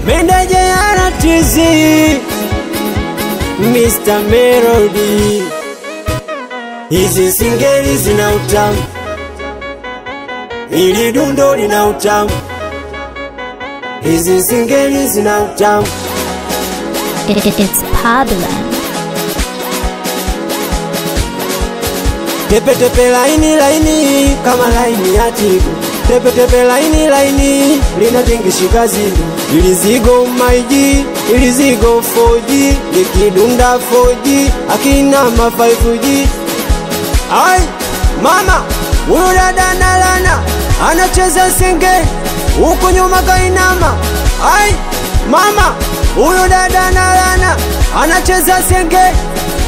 Meneja ya RTZ Mr. Melody. Hizi singeli zina utamu, ili dundo lina utamu. Hizi singeli zina utamu. It's Pablo. Tepe tepe laini laini kama laini ya tibu. Tepe tepe laini laini linatingishika zigo. Ilizigo maiji, ilizigo 4G, likidunda 4G, akina ma 5G. Ai, mama, huyu dada nalana, anacheza singeli, huko nyuma kainama. Ai, mama, huyu dada nalana, anacheza singeli,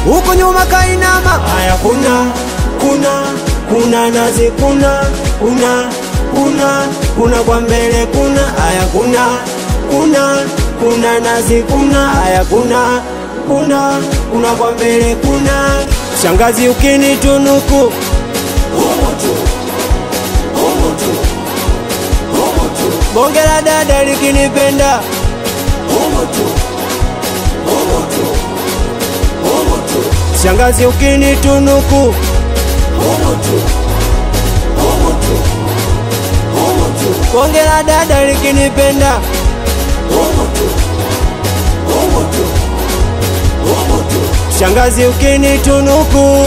huko nyuma kainama. Aya kuna nazi kuna kwa mbele kuna. Aya kuna nazi kuna. Aya kuna kwa mbele kuna. Shangazi ukinitunuku bonge la dada likinipenda shangazi ukinitunuku bonge la dada likinipenda shangazi ukinitunuku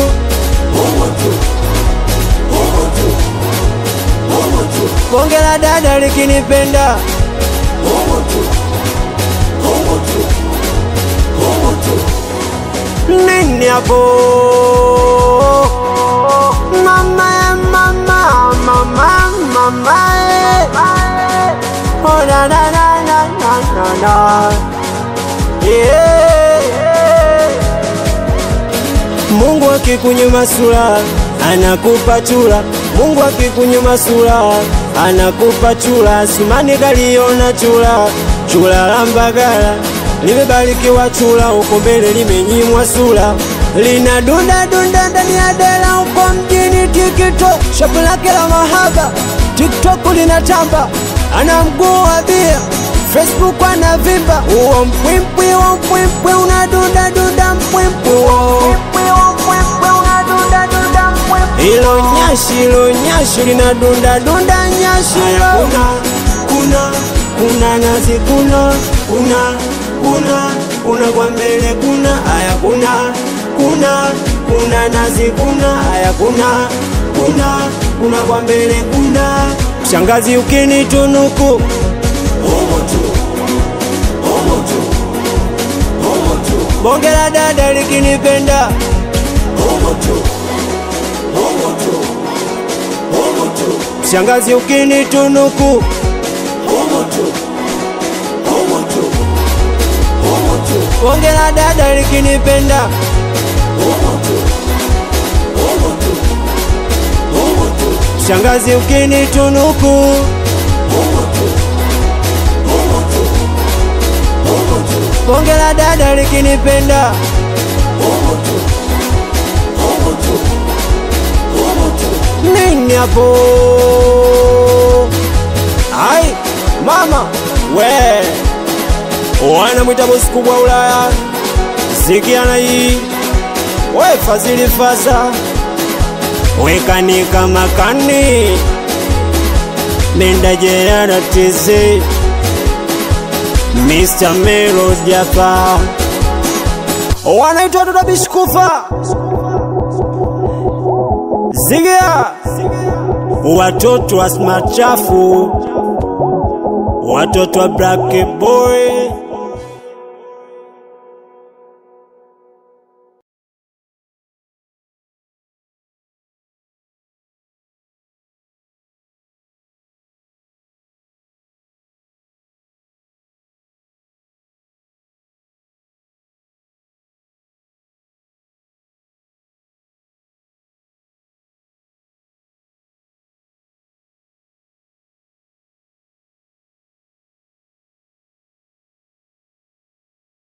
bonge la dada likinipenda nini hapo mama oh na yeah. Mungu akikunyima sura anakupa chura. Mungu akikunyima sura anakupa chura. Sumani kaliona chura, chura la Mbagala limebarikiwa chura, uko mbele limenyimwa sura. Lina dunda ndani ya dela uko mjini TikTok. Shapu lake la mahaba TikTok linatamba. Ana mguu wa bia Facebook anavimba. Uo mpwimpwi unadunda mpwimpwi ilo nyashi linadunda nyashi. Kuna nazi kuna kwa mbele kuna. Aya kuna nazi kuna. Aya kuna kwa mbele kuna. Shangazi ukinitunuku bonge la dada likinipenda shangazi ukinitunuku bonge la dada likinipenda shangazi ukinitunuku bonge la dada likinipenda nini hapo. Ai mama we wanamwita bosi kubwa Ulaya. Sikiana hii we Fazili Fasa wekanika makani Meneja ya RTZ Mr. Melody hapa. Wanaitwa Tutabishkufa Zigia, watoto wa Smart Chafu, watoto wa Black Boy.